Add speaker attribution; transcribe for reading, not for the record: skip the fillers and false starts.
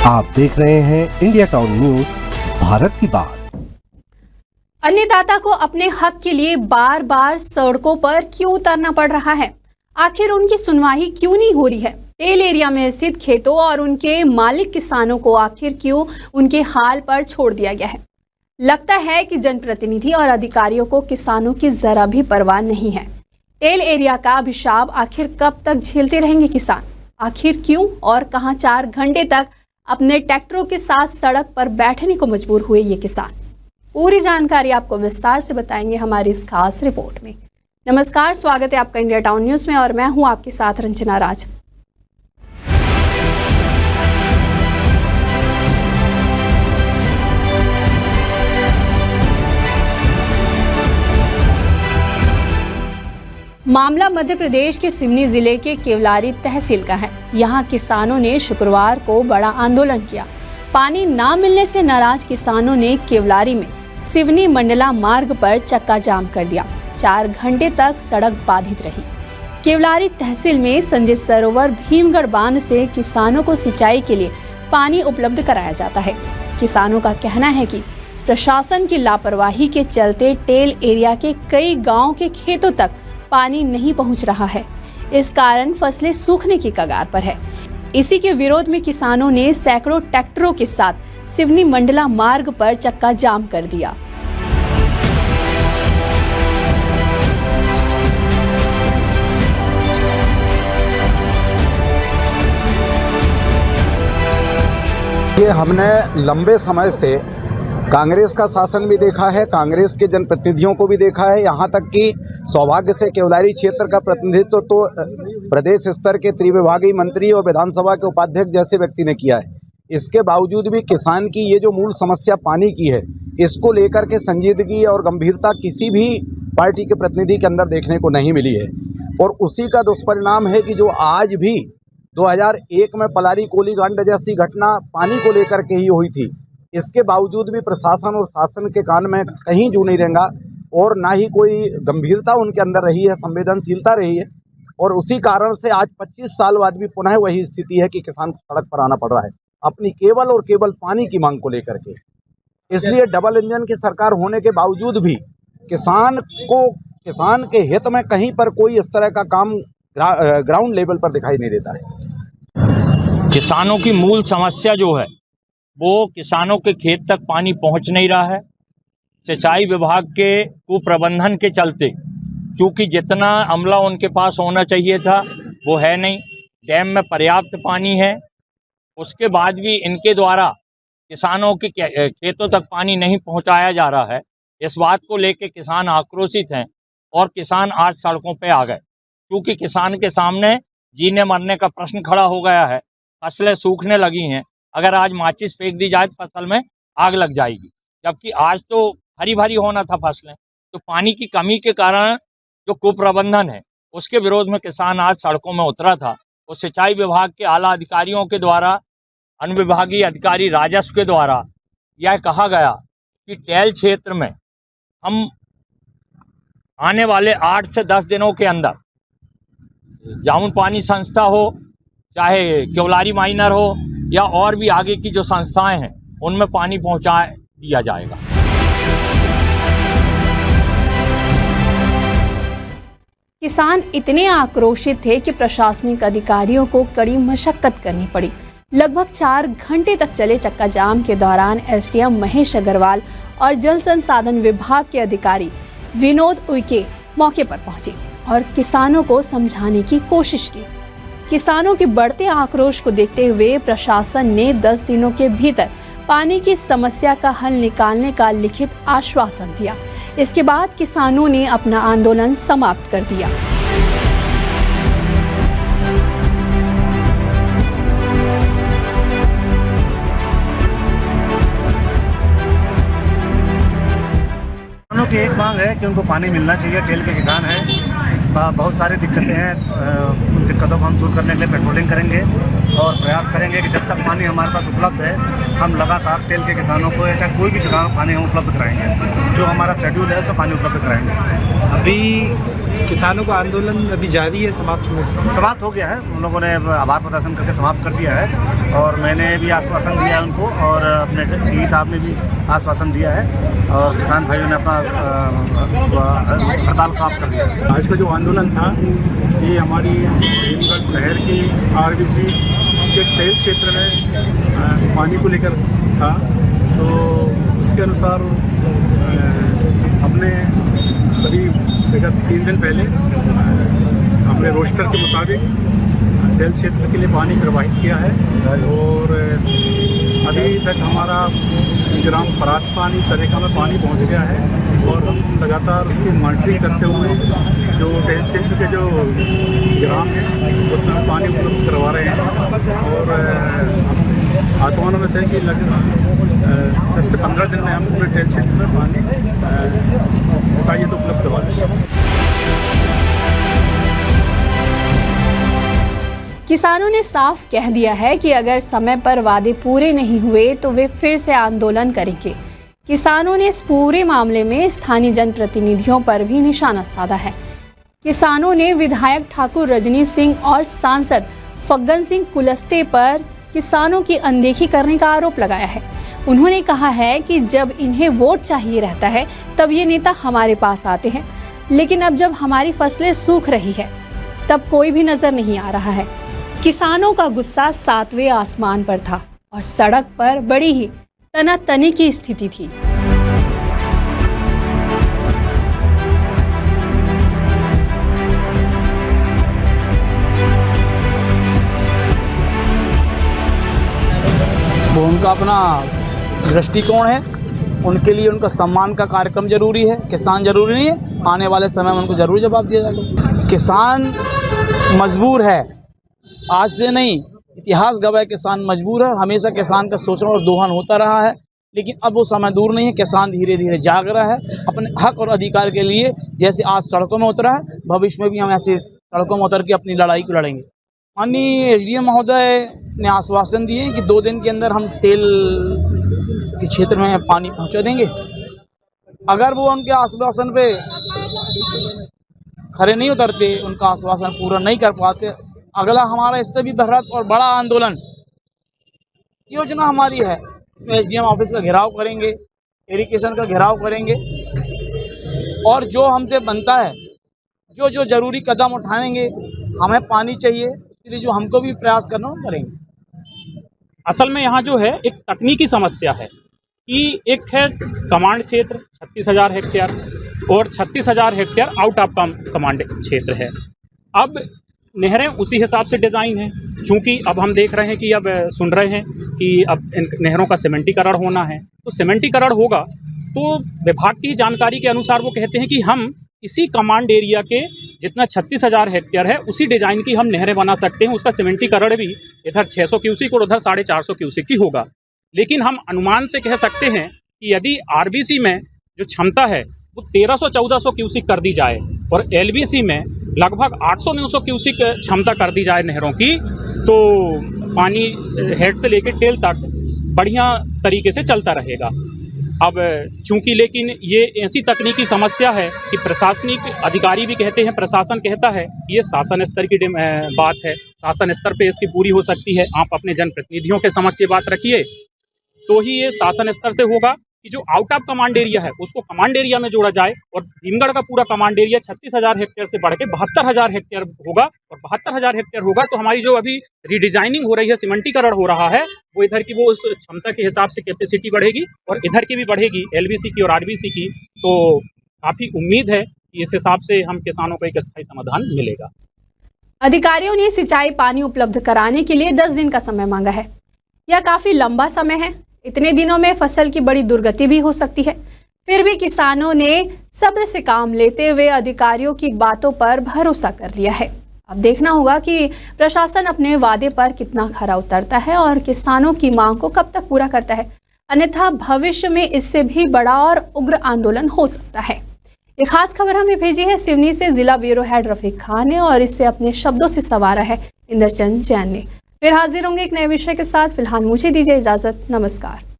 Speaker 1: आप देख रहे हैं इंडिया टाउन न्यूज, भारत की बात।
Speaker 2: अन्नदाता को अपने हक के लिए बार बार सड़कों पर क्यों उतरना पड़ रहा है? आखिर उनकी सुनवाई क्यों नहीं हो रही है? टेल एरिया में स्थित खेतों और उनके मालिक किसानों को आखिर क्यों उनके हाल पर छोड़ दिया गया है? लगता है कि जनप्रतिनिधि और अधिकारियों को किसानों की जरा भी परवाह नहीं है। टेल एरिया का अभिशाप आखिर कब तक झेलते रहेंगे किसान? आखिर क्यों और कहां 4 घंटे तक अपने ट्रैक्टरों के साथ सड़क पर बैठने को मजबूर हुए ये किसान? पूरी जानकारी आपको विस्तार से बताएंगे हमारी इस खास रिपोर्ट में। नमस्कार, स्वागत है आपका इंडिया टाउन न्यूज में और मैं हूं आपके साथ रंजना राज। मामला मध्य प्रदेश के सिवनी जिले के केवलारी तहसील का है। यहाँ किसानों ने शुक्रवार को बड़ा आंदोलन किया। पानी ना मिलने से नाराज किसानों ने केवलारी में सिवनी मंडला मार्ग पर चक्का जाम कर दिया। 4 घंटे तक सड़क बाधित रही। केवलारी तहसील में संजय सरोवर भीमगढ़ बांध से किसानों को सिंचाई के लिए पानी उपलब्ध कराया जाता है। किसानों का कहना है कि प्रशासन की लापरवाही के चलते टेल एरिया के कई गाँव के खेतों तक पानी नहीं पहुंच रहा है। इस कारण फसलें सूखने की कगार पर है। इसी के विरोध में किसानों ने सैकड़ों ट्रैक्टरों के साथ सिवनी मंडला मार्ग पर चक्का जाम कर दिया।
Speaker 3: ये हमने लंबे समय से कांग्रेस का शासन भी देखा है, कांग्रेस के जनप्रतिनिधियों को भी देखा है, यहाँ तक कि सौभाग्य से केवलारी क्षेत्र का प्रतिनिधित्व तो प्रदेश स्तर के त्रिविभागीय मंत्री और विधानसभा के उपाध्यक्ष जैसे व्यक्ति ने किया है। इसके बावजूद भी किसान की ये जो मूल समस्या पानी की है, इसको लेकर के संजीदगी और गंभीरता किसी भी पार्टी के प्रतिनिधि के अंदर देखने को नहीं मिली है। और उसी का दुष्परिणाम है कि जो आज भी 2001 में पलारी कोलीकांड जैसी घटना पानी को लेकर के ही हुई थी, इसके बावजूद भी प्रशासन और शासन के कान में कहीं जू नहीं रहेगा और ना ही कोई गंभीरता उनके अंदर रही है, संवेदनशीलता रही है। और उसी कारण से आज 25 साल बाद भी पुनः वही स्थिति है कि किसान को सड़क पर आना पड़ रहा है अपनी केवल और केवल पानी की मांग को लेकर के। इसलिए डबल इंजन की सरकार होने के बावजूद भी किसान के हित में कहीं पर कोई इस तरह का काम ग्राउंड लेवल पर दिखाई नहीं देता है।
Speaker 4: किसानों की मूल समस्या जो है वो किसानों के खेत तक पानी पहुंच नहीं रहा है। सिंचाई विभाग के कुप्रबंधन के चलते, क्योंकि जितना अमला उनके पास होना चाहिए था वो है नहीं। डैम में पर्याप्त पानी है, उसके बाद भी इनके द्वारा किसानों के खेतों तक पानी नहीं पहुंचाया जा रहा है। इस बात को लेकर किसान आक्रोशित हैं और किसान आज सड़कों पे आ गए, क्योंकि किसान के सामने जीने मरने का प्रश्न खड़ा हो गया है। फसलें सूखने लगी हैं। अगर आज माचिस फेंक दी जाए तो फसल में आग लग जाएगी, जबकि आज तो हरी भरी होना था फसलें। तो पानी की कमी के कारण जो कुप्रबंधन है उसके विरोध में किसान आज सड़कों में उतरा था। और सिंचाई विभाग के आला अधिकारियों के द्वारा, अनुविभागीय अधिकारी राजस्व के द्वारा यह कहा गया कि टेल क्षेत्र में हम आने वाले 8 से 10 दिनों के अंदर जामुन पानी संस्था हो, चाहे केवलारी माइनर हो या और भी आगे की जो संस्थाएं हैं, उनमें पानी पहुंचा दिया जाएगा।
Speaker 2: किसान इतने आक्रोशित थे कि प्रशासनिक अधिकारियों को कड़ी मशक्कत करनी पड़ी। लगभग 4 घंटे तक चले चक्का जाम के दौरान एसडीएम महेश अग्रवाल और जल संसाधन विभाग के अधिकारी विनोद उइके मौके पर पहुंचे और किसानों को समझाने की कोशिश की। किसानों के बढ़ते आक्रोश को देखते हुए प्रशासन ने 10 दिनों के भीतर पानी की समस्या का हल निकालने का लिखित आश्वासन दिया। इसके बाद किसानों ने अपना आंदोलन समाप्त कर दिया।
Speaker 5: किसानों की एक मांग है कि उनको पानी मिलना चाहिए। टेल के किसान हैं, बहुत सारी दिक्कतें हैं। उन दिक्कतों को हम दूर करने के लिए पेट्रोलिंग करेंगे और प्रयास करेंगे कि जब तक पानी हमारे पास उपलब्ध है हम लगातार टेल के किसानों को या चाहे कोई भी किसान पानी हम उपलब्ध कराएंगे। जो हमारा शेड्यूल है उससे पानी उपलब्ध कराएंगे। अभी
Speaker 6: किसानों का आंदोलन अभी जारी है,
Speaker 5: समाप्त हो गया है। उन लोगों ने आभार प्रदर्शन करके समाप्त कर दिया है और मैंने भी आश्वासन दिया है उनको और अपने डी साहब ने भी आश्वासन दिया है और किसान भाइयों ने अपना हड़ताल समाप्त कर दिया है।
Speaker 7: आज का जो आंदोलन था ये हमारी भीमगढ़ शहर की आरबीसी के तेल क्षेत्र में पानी को लेकर था। तो उसके अनुसार हमने करीब 3 दिन पहले अपने रोस्टर के मुताबिक तेल क्षेत्र के लिए पानी प्रवाहित किया है और अभी तक हमारा ग्राम परास पानी सरेका में पानी पहुंच गया है और हम लगातार उसकी मॉनिटरिंग करते हुए जो तेल क्षेत्र के जो ग्राम हैं उसमें पानी उपलब्ध करवा रहे हैं और आसमानों में थे कि लगभग 10 से 15 दिन में हम पूरे तेल क्षेत्र में पानी चाहिए तो उपलब्ध करवा देंगे।
Speaker 2: किसानों ने साफ कह दिया है कि अगर समय पर वादे पूरे नहीं हुए तो वे फिर से आंदोलन करेंगे। किसानों ने इस पूरे मामले में स्थानीय जनप्रतिनिधियों पर भी निशाना साधा है। किसानों ने विधायक ठाकुर रजनी सिंह और सांसद फग्गन सिंह कुलस्ते पर किसानों की अनदेखी करने का आरोप लगाया है। उन्होंने कहा है कि जब इन्हें वोट चाहिए रहता है तब ये नेता हमारे पास आते हैं, लेकिन अब जब हमारी फसलें सूख रही है तब कोई भी नजर नहीं आ रहा है। किसानों का गुस्सा 7वें आसमान पर था और सड़क पर बड़ी ही तनातनी की स्थिति थी।
Speaker 3: वो उनका अपना दृष्टिकोण है, उनके लिए उनका सम्मान का कार्यक्रम जरूरी है। किसान जरूरी नहीं है, आने वाले समय में उनको जरूर जवाब दिया जाएगा। किसान मजबूर है, आज से नहीं, इतिहास गवाह किसान मजबूर है। हमेशा किसान का शोषण और दोहन होता रहा है, लेकिन अब वो समय दूर नहीं है। किसान धीरे धीरे जाग रहा है अपने हक और अधिकार के लिए। जैसे आज सड़कों में उतरा है, भविष्य में भी हम ऐसे सड़कों में उतर के अपनी लड़ाई को लड़ेंगे। माननीय एसडीएम महोदय ने आश्वासन दिए कि 2 दिन के अंदर हम तेल के क्षेत्र में पानी पहुंचा देंगे। अगर वो उनके आश्वासन पे खरे नहीं उतरते, उनका आश्वासन पूरा नहीं कर पाते, अगला हमारा इससे भी बृहद और बड़ा आंदोलन योजना हमारी है। इसमें एसडीएम ऑफिस का घेराव करेंगे, इरिगेशन का घेराव करेंगे और जो हमसे बनता है, जो जरूरी कदम उठाएंगे। हमें पानी चाहिए, इसके लिए जो हमको भी प्रयास करना हो करेंगे।
Speaker 8: असल में यहाँ जो है एक तकनीकी समस्या है कि एक है कमांड क्षेत्र 36,000 हेक्टेयर और 36,000 हेक्टेयर आउट ऑफ कमांड क्षेत्र है। अब नहरें उसी हिसाब से डिज़ाइन है। चूँकि अब हम देख रहे हैं कि अब सुन रहे हैं कि अब इन नहरों का सीमेंटीकरण होना है, तो सीमेंटीकरण होगा तो विभाग की जानकारी के अनुसार वो कहते हैं कि हम इसी कमांड एरिया के जितना 36,000 हेक्टेयर है उसी डिज़ाइन की हम नहरें बना सकते हैं। उसका सीमेंटीकरण भी इधर 600 क्यूसिक और उधर 450 क्यूसिक की होगा। लेकिन हम अनुमान से कह सकते हैं कि यदि आरबीसी में जो क्षमता है वो 1300-1400 क्यूसिक कर दी जाए और एलबीसी में लगभग 800-900 क्यूसिक क्षमता कर दी जाए नहरों की, तो पानी हेड से लेकर टेल तक बढ़िया तरीके से चलता रहेगा। अब चूंकि लेकिन ये ऐसी तकनीकी समस्या है कि प्रशासनिक अधिकारी भी कहते हैं, प्रशासन कहता है ये शासन स्तर की बात है, शासन स्तर पे इसकी पूरी हो सकती है। आप अपने जनप्रतिनिधियों के समक्ष ये बात रखिए तो ही ये शासन स्तर से होगा कि जो आउट ऑफ कमांड एरिया है उसको कमांड एरिया में जोड़ा जाए और भीमगढ़ का पूरा कमांड एरिया 36,000 हेक्टेयर से बढ़ के 72,000 हेक्टेयर होगा। और 72,000 हेक्टेयर होगा तो हमारी जो अभी रीडिजाइनिंग हो रही है, सीमेंटीकरण हो रहा है, वो इधर की वो उस क्षमता के हिसाब से कैपेसिटी बढ़ेगी और इधर की भी बढ़ेगी, एलबीसी की और आरबीसी की। तो काफ़ी उम्मीद है कि इस हिसाब से हम किसानों को एक स्थायी समाधान मिलेगा।
Speaker 2: अधिकारियों ने सिंचाई पानी उपलब्ध कराने के लिए 10 दिन का समय मांगा है। यह काफ़ी लंबा समय है। इतने दिनों में फसल की बड़ी दुर्गति भी हो सकती है। फिर भी किसानों ने सब्र से काम लेते हुए अधिकारियों की बातों पर भरोसा कर लिया है। अब देखना होगा कि प्रशासन अपने वादे पर कितना खरा उतरता है और किसानों की मांग को कब तक पूरा करता है। अन्यथा भविष्य में इससे भी बड़ा और उग्र आंदोलन हो सकता है। ये खास खबर हमें भेजी है सिवनी से जिला ब्यूरो हेड रफीक खान ने और इसे अपने शब्दों से संवारा है इंद्रचंद जैन ने। फिर हाजिर होंगे एक नए विषय के साथ। फिलहाल मुझे दीजिए इजाजत। नमस्कार।